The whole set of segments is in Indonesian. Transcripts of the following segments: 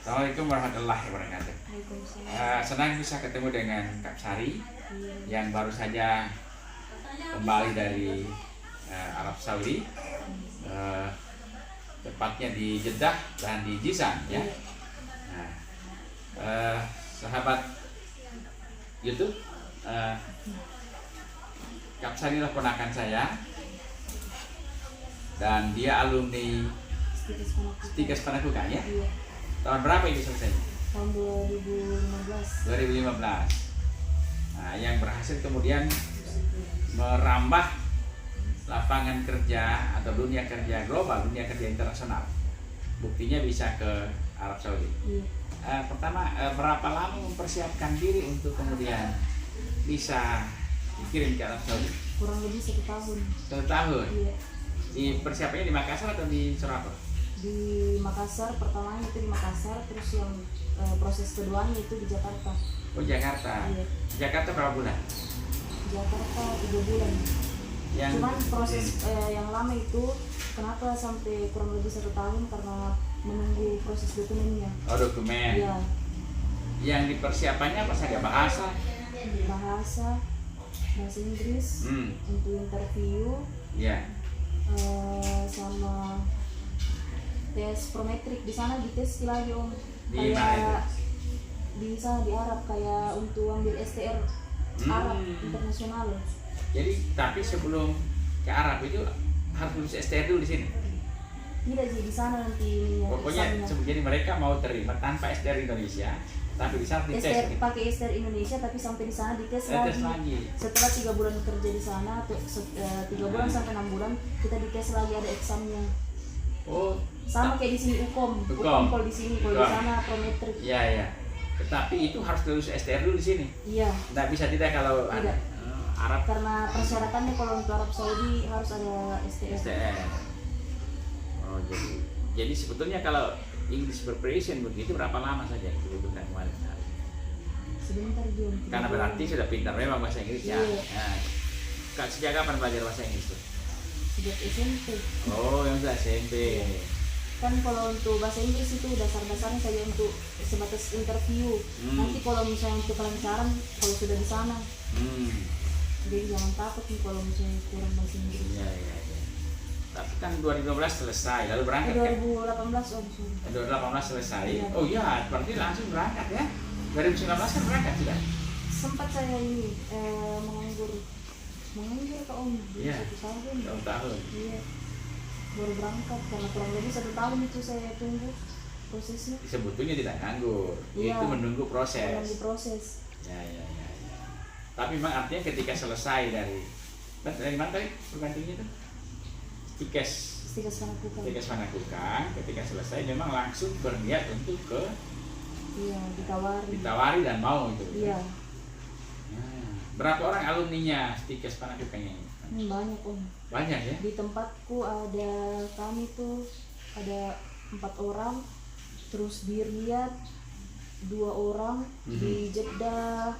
Assalamualaikum warahmatullahi wabarakatuh. Waalaikumsalam. Senang bisa ketemu dengan Kak Sari Iya. yang baru saja kembali dari Arab Saudi, tepatnya di Jeddah dan di Jizan ya. Nah, sahabat YouTube, Kak Sari adalah ponakan saya dan dia alumni Stikas Panakukan ya. Iya. Tahun berapa ini selesai? Tahun 2015. 2015. Nah, yang berhasil kemudian merambah lapangan kerja atau dunia kerja global, dunia kerja internasional. Buktinya bisa ke Arab Saudi. Iya. Pertama, berapa lama mempersiapkan diri untuk kemudian bisa dikirim ke Arab Saudi? Kurang lebih 1 tahun. 1 tahun. Iya. Di persiapannya di Makassar atau di Surabaya? Di Makassar, pertamanya itu di Makassar, terus yang proses keduanya itu di Jakarta. Oh, Jakarta. Iya. Jakarta berapa bulan? Jakarta 3 bulan. Yang Cuman proses yang lama itu kenapa sampai kurang lebih 1 tahun, karena menunggu proses dokumennya. Oh, dokumen. Iya. Yang dipersiapannya apa saja? Bahasa? Bahasa Inggris untuk interview. Ya. Sama tes prometrik. Di sana dites lagi om, Di mana itu? kayak di sana di Arab, kayak untuk ambil STR Arab internasional. Jadi tapi sebelum ke Arab itu harus lulus STR dulu di sini. Tidak sih, di sana nanti ininya, Pokoknya examnya. jadi mereka mau terima tanpa STR Indonesia, tapi di sana dites. STR Gitu. pakai STR Indonesia, tapi sampai di sana dites Tes lagi. lagi. Setelah 3 bulan kerja di sana, atau 3 bulan sampai 6 bulan kita dites lagi, ada examnya. Oh, Sama kayak di sini Ukom kalau di sini, kalau di Ukom. sana prometrik. iya ya. Tetapi itu harus lulus STR dulu di sini. Iya. Nggak bisa tidak kalau Tidak. Arab Karena persyaratannya kalau untuk Arab Saudi harus ada STR. STR. Oh, jadi sebetulnya kalau English preparation begitu berapa lama saja dibutuhkan kemarin? Sebentar Jom. Karena berarti sudah pintar memang bahasa Inggris ya. Iya. Nah, Kak, sejak kapan belajar bahasa Inggris tuh? Sejak SMP. Oh, yang sudah SMP. Kan kalau untuk bahasa Inggris itu dasar-dasarnya saja untuk sebatas interview. Nanti kalau misalnya untuk kelancaran, kalau sudah di sana, jadi jangan takut nih kalau misalnya kurang bahasa Inggris. Iya, iya, iya. Tapi kan 2015 selesai, lalu berangkat kan? 2018 om sorry. 2018 selesai. Iya. Oh iya, berarti langsung berangkat ya? 2019 kan berangkat sudah? Sempat saya ini menganggur ke om di Iya. 1 tahun. 2 tahun. Iya. Baru berangkat karena kurang lebih 1 tahun itu saya tunggu prosesnya. Sebetulnya tidak nganggur, Iya. itu menunggu proses. Menunggu proses. Ya, ya, ya, ya. Tapi memang artinya ketika selesai dari mana tadi pergantiannya itu? Stikas Panakukan. Stikas Panakukan, ketika selesai memang langsung berniat untuk ke Iya, ditawari dan mau itu. Iya. Nah, berapa orang alumninya Stikas Panakukannya ini? Banyak om. Banyak ya? Di tempatku ada, kami tuh ada 4 orang, terus di Riyadh 2 orang, di Jeddah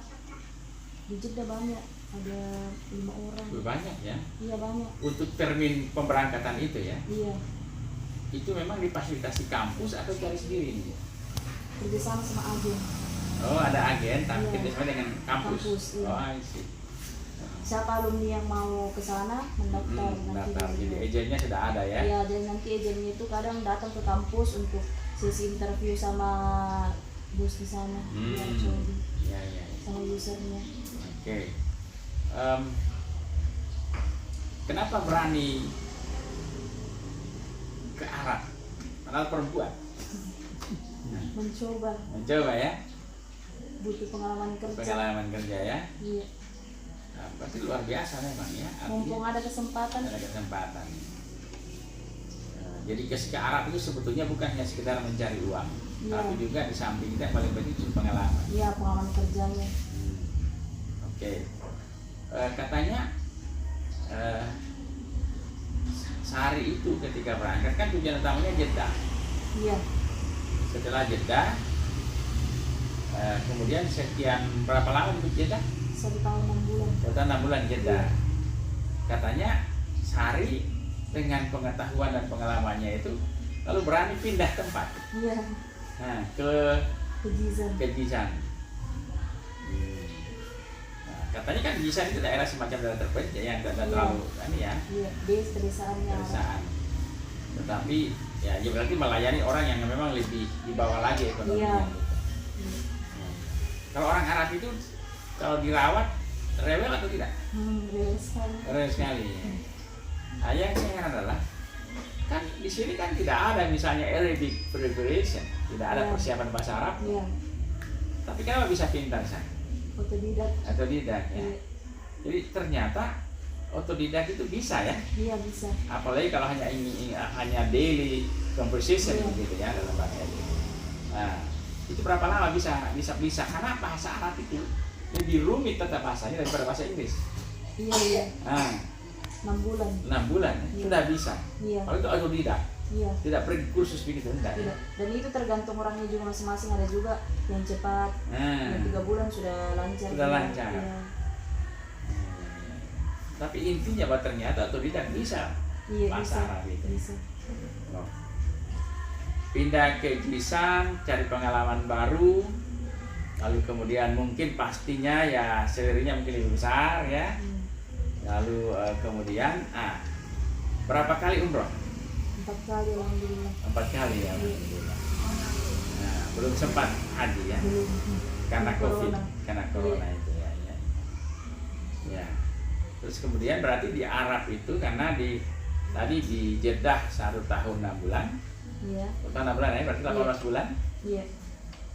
banyak, ada 5 orang. Banyak ya? Iya banyak. Untuk termin pemberangkatan itu ya? Iya. Itu memang difasilitasi kampus atau cari sendiri ini? Kerjasama sama agen. Oh, ada agen tapi Iya. kerjasama dengan kampus. Kampus, iya. Oh, I see. Siapa alumni yang mau ke sana mendaftar Daftar. nanti. Jadi agennya sudah ada ya? Iya, dan nanti agennya itu kadang datang ke kampus untuk sesi interview sama bos di sana. Di Arab Saudi. Ya, ya, ya. Sama usernya. Oke. Kenapa berani ke Arab? Padahal perempuan. Mencoba ya? Butuh pengalaman kerja. Pengalaman kerja ya? Iya. Nah, pasti luar biasa memang ya. Mumpung ada kesempatan. Ada kesempatan. Jadi ke Arab itu sebetulnya bukan hanya sekedar mencari uang, Iya. tapi juga di samping itu yang paling penting itu pengalaman. Iya, pengalaman kerjanya. Oke. Katanya sehari itu ketika berangkat kan tujuan utamanya Jeddah. Iya. Setelah Jeddah, kemudian sekian berapa lama di Jeddah? 1 tahun 6 bulan. 6 bulan Jeddah. Katanya sehari dengan pengetahuan dan pengalamannya itu lalu berani pindah tempat. Iya. Nah, Kejizan. ke Jisan. Nah, katanya kan Jisan itu daerah semacam daerah terpencil yang tidak terlalu ya. Iya, pedesaannya. Pedesaan. Tetapi ya berarti melayani orang yang memang lebih di bawah lagi ekonominya. Iya. Gitu. Kalau orang Arab itu kalau dirawat rewel atau tidak? Rewel sekali. Rewel sekali. Nah, yang saya heran adalah kan di sini kan tidak ada misalnya Arabic preparation, tidak ada persiapan bahasa Arab. Iya. Tapi kenapa bisa pintar saya? Otodidak. Otodidak ya. Iya. Jadi ternyata otodidak itu bisa ya. Iya bisa. Apalagi kalau hanya daily conversation gitu ya dalam bahasa itu. Nah, itu berapa lama bisa karena bahasa Arab itu lebih rumit tata bahasanya daripada bahasa Inggris. Iya. Nah, 6 bulan. 6 bulan sudah bisa. Iya. Kalau itu otodidak. Iya. Tidak pergi kursus begitu enggak. Tidak. Dan itu tergantung orangnya juga masing-masing, ada juga yang cepat. Yang 3 bulan sudah lancar. Sudah lancar. Iya. Tapi intinya bahwa ternyata otodidak bisa. Iya, bahasa bisa. Arab itu. Bisa. Oh. Pindah ke Jisan, cari pengalaman baru, lalu kemudian mungkin pastinya ya salary-nya mungkin lebih besar ya. Lalu kemudian berapa kali umroh? 4 kali alhamdulillah. 4 kali ya. Alhamdulillah. Nah, belum sempat haji ya. Belum. Karena COVID, Corona. karena corona itu ya. Ya. Terus kemudian berarti di Arab itu karena tadi di Jeddah 1 tahun 6 bulan. Iya. Tahun 6 bulan ya, berarti 18 bulan. Iya.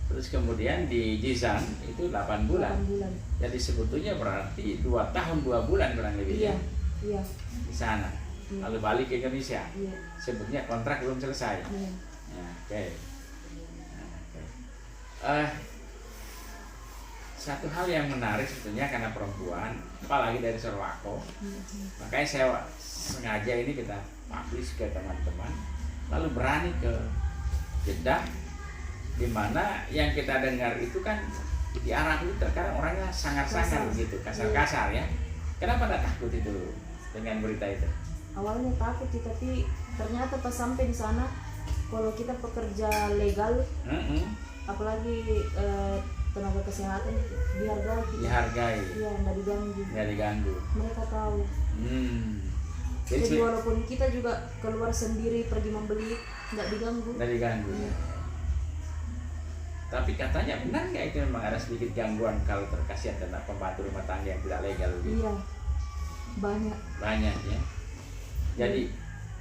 Terus kemudian di Jizan itu 8 bulan. 8 bulan. Jadi sebetulnya berarti 2 tahun 2 bulan kurang lebih Iya. ya Iya. di sana. Iya. Lalu balik ke Indonesia. Iya. Sebetulnya kontrak belum selesai. Iya. Ya, oke. Satu hal yang menarik sebetulnya karena perempuan, apalagi dari Sorwako, makanya saya sengaja ini kita publish ke teman-teman, lalu berani ke Jeddah, di mana yang kita dengar itu kan di Arab itu terkadang orangnya sangar-sangar begitu, kasar-kasar ya. Kenapa tidak takut itu dengan berita itu? Awalnya takut sih, tapi ternyata pas sampai di sana, kalau kita pekerja legal, apalagi tenaga kesehatan dihargai. Iya, nggak diganggu. Nggak diganggu. Mereka tahu. Jadi walaupun kita juga keluar sendiri pergi membeli, nggak diganggu. Nggak diganggu. Iya. Tapi katanya benar nggak itu memang ada sedikit gangguan kalau terkasihan tentang pembantu rumah tangga yang tidak legal? Gitu? Iya, banyak. Banyak ya. Jadi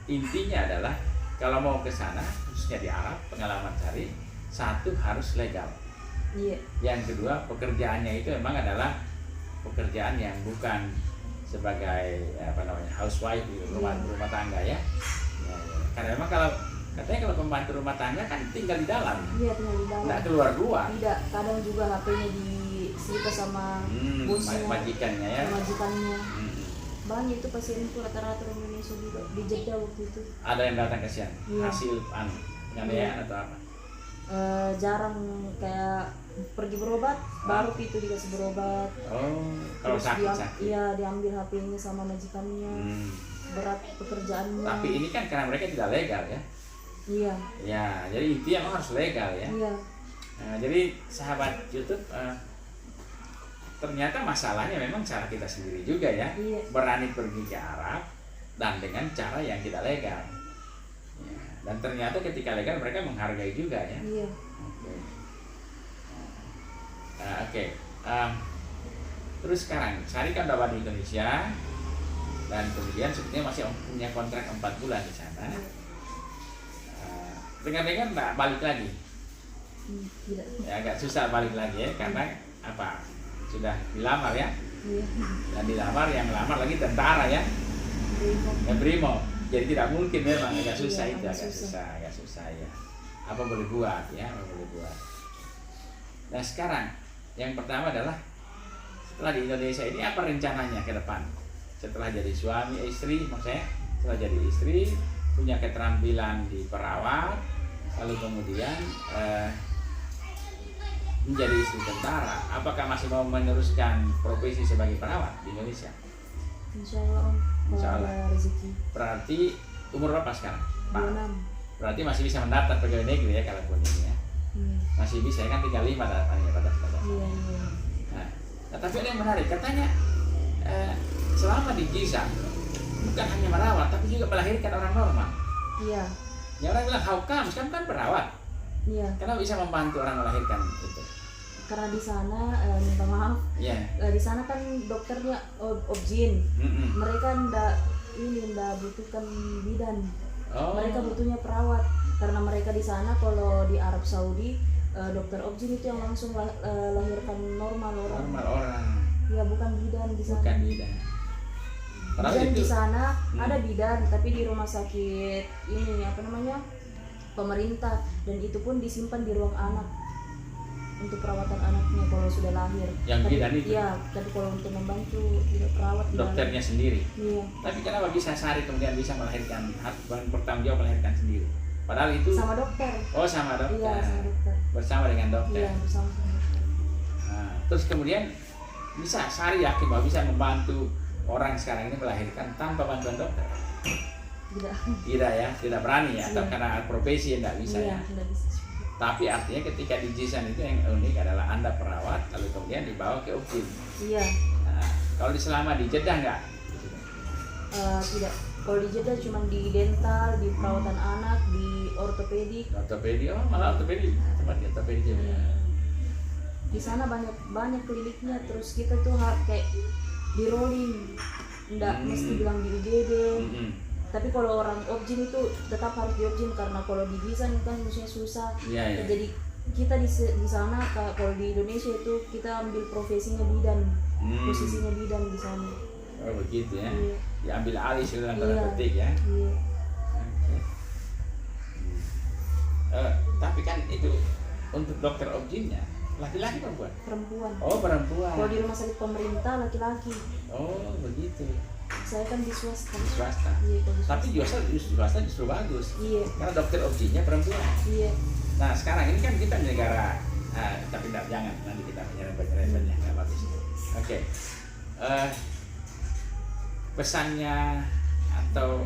intinya adalah kalau mau ke sana, khususnya di Arab, pengalaman cari, 1 harus legal. Iya. Yang kedua, pekerjaannya itu memang adalah pekerjaan yang bukan sebagai housewife gitu, rumah tangga ya. Karena memang katanya kalau pembantu rumah tangga kan tinggal di dalam. Iya, tinggal di dalam. Nggak keluar. Tidak, kadang juga HP-nya disita sama bosnya, majikannya ya. majikannya. Banyak itu pasienku rata-rata orang Indonesia juga di Jeddah waktu itu. Ada yang datang kasihan, hasil penganiayaan atau apa? Jarang, kayak pergi berobat, baru itu dikasih berobat. Oh, kalau sakit. Iya, diambil HP-nya sama majikannya. Berat pekerjaannya. Tapi ini kan karena mereka tidak legal ya. Iya. Ya, jadi intinya harus legal ya. Iya. Nah, jadi sahabat YouTube, ternyata masalahnya memang cara kita sendiri juga ya. Iya. Berani pergi ke Arab dan dengan cara yang tidak legal. Ya, dan ternyata ketika legal mereka menghargai juga ya. Iya. Oke. Terus sekarang Sari kan udah di Indonesia dan kemudian sebetulnya masih punya kontrak 4 bulan di sana. Dengar-dengar nggak balik lagi? Tidak. Ya agak susah balik lagi ya karena apa? Sudah dilamar ya. Iya. Dan dilamar yang melamar lagi tentara ya. Brimo. Jadi tidak mungkin memang agak susah itu, agak susah ya. Apa boleh buat ya, apa boleh buat. Nah sekarang yang pertama adalah setelah di Indonesia ini apa rencananya ke depan? Setelah jadi suami istri, maksudnya setelah jadi istri punya keterampilan di perawat, lalu kemudian menjadi istri tentara, apakah masih mau meneruskan profesi sebagai perawat di Indonesia? Insya Allah, Insya Allah. Ada rezeki. Berarti umur berapa sekarang? 26. Berarti masih bisa mendaftar pegawai negeri ya kalaupun ini ya. Masih bisa ya kan, tinggal 5 datanya pada. Iya. Nah, tapi ada yang menarik, katanya selama di Giza bukan hanya merawat tapi juga melahirkan orang normal. Iya. Ya orang bilang, how come? Kamu kan perawat. Iya. Kenapa bisa membantu orang melahirkan itu? Karena di sana minta maaf. Iya. Di sana kan dokternya obgyn. Mereka ndak butuhkan bidan. Oh. Mereka butuhnya perawat. Karena mereka di sana, kalau di Arab Saudi dokter obgyn itu yang langsung lahirkan normal orang. Normal orang. Ya, bukan bidan di sana. Bukan bidan. Bidan di sana ada bidan, tapi di rumah sakit ini pemerintah, dan itu pun disimpan di ruang anak untuk perawatan anaknya kalau sudah lahir. Yang bidan itu? Iya, tapi kalau untuk membantu tidak perawat dokternya sendiri. Iya. Tapi kenapa bisa Sari kemudian bisa melahirkan, bertanggung jawab melahirkan sendiri? Padahal itu sama dokter. Oh, sama dokter. Iya, sama dokter. Bersama dengan dokter. Iya, bersama dokter. Nah, terus kemudian bisa Sari yakin bahwa bisa membantu orang sekarang ini melahirkan tanpa bantuan dokter? Tidak ya, tidak berani ya, atau karena profesi yang tidak bisa ya. Tidak bisa. Tapi artinya ketika di Jisan itu yang unik adalah Anda perawat lalu kemudian dibawa ke obgyn. Iya. Nah, kalau selama di Jeddah enggak? Tidak. Kalau di Jeddah cuma di dental, di perawatan anak, di ortopedik. Ortopedi, malah ortopedi, tempat ortopedi juga. Di sana banyak kliniknya, terus kita tuh kayak di rolling, nggak mesti bilang di UGD. Tapi kalau orang obgyn itu tetap harus di obgyn, karena kalau di Gisan kan maksudnya susah. Iya. Jadi kita di sana, kalau di Indonesia itu kita ambil profesinya bidan, posisinya bidan di sana. Oh begitu ya. Iya. Diambil alih dalam tanda petik ya. Iya. Tapi kan itu untuk dokter obgynnya laki-laki perempuan? Perempuan. Oh perempuan. Kalau di rumah sakit pemerintah laki-laki. Oh begitu. Saya kan di swasta. Di swasta. Iya, kalau di swasta. Tapi swasta justru bagus. Iya. Karena dokter obgynnya perempuan. Iya. Nah sekarang ini kan kita di negara, tapi jangan nanti kita menyerempet-nyerempetnya, nggak bagus. Oke. Pesannya atau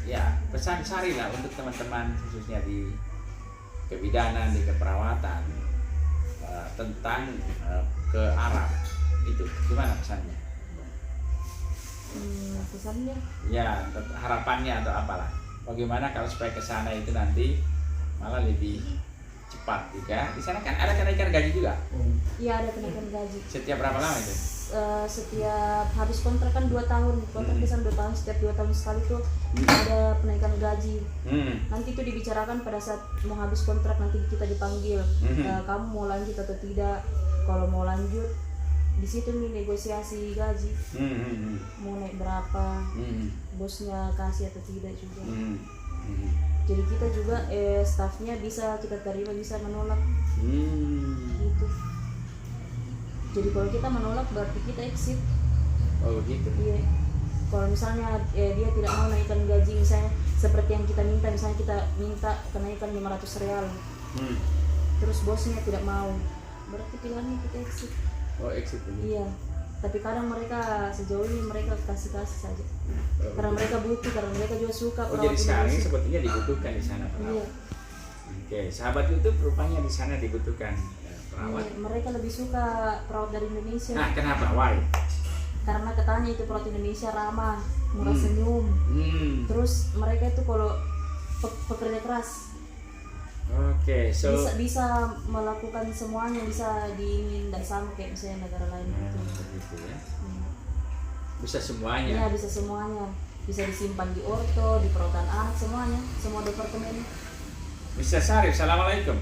ya pesan Sari lah untuk teman-teman khususnya di kebidanan, di keperawatan tentang ke Arab itu gimana pesannya? Pesannya? Ya harapannya atau apalah? Bagaimana kalau supaya ke sana itu nanti malah lebih cepat juga? Di sana kan ada kenaikan gaji juga? Iya, ada kenaikan gaji. Setiap berapa lama itu? Setiap habis kontrak kan 2 tahun, kontrak di sana 2 tahun, setiap 2 tahun sekali tuh ada penaikan gaji. Nanti itu dibicarakan pada saat mau habis kontrak, nanti kita dipanggil, kamu mau lanjut atau tidak. Kalau mau lanjut, di situ nih negosiasi gaji, mau naik berapa, bosnya kasih atau tidak juga. Jadi kita juga staffnya bisa kita terima, bisa menolak. Gitu. Jadi kalau kita menolak berarti kita exit. Oh begitu. Iya. Kalau misalnya dia tidak mau naikkan gaji, misalnya seperti yang kita minta, misalnya kita minta kenaikan 500 real, terus bosnya tidak mau, berarti pilihannya kita exit. Oh exit ini. Iya. Tapi kadang mereka sejauh ini mereka kasih saja. Karena mereka butuh, karena mereka juga suka. Jadi sekarang ini sepertinya dibutuhkan di sana Iya. perawat. Oke, sahabat YouTube rupanya di sana dibutuhkan perawat. Mereka lebih suka perawat dari Indonesia. Nah, kenapa? Why? Karena katanya itu perawat Indonesia ramah, murah senyum. Terus mereka itu kalau pekerja keras. Oke, so bisa melakukan semuanya, bisa tidak sama kayak misalnya negara lain gitu. Begitu ya. Bisa semuanya. Iya, bisa semuanya. Bisa disimpan di orto, di perawatan anak, semuanya, semua departemen. Mr. Sarif, assalamualaikum.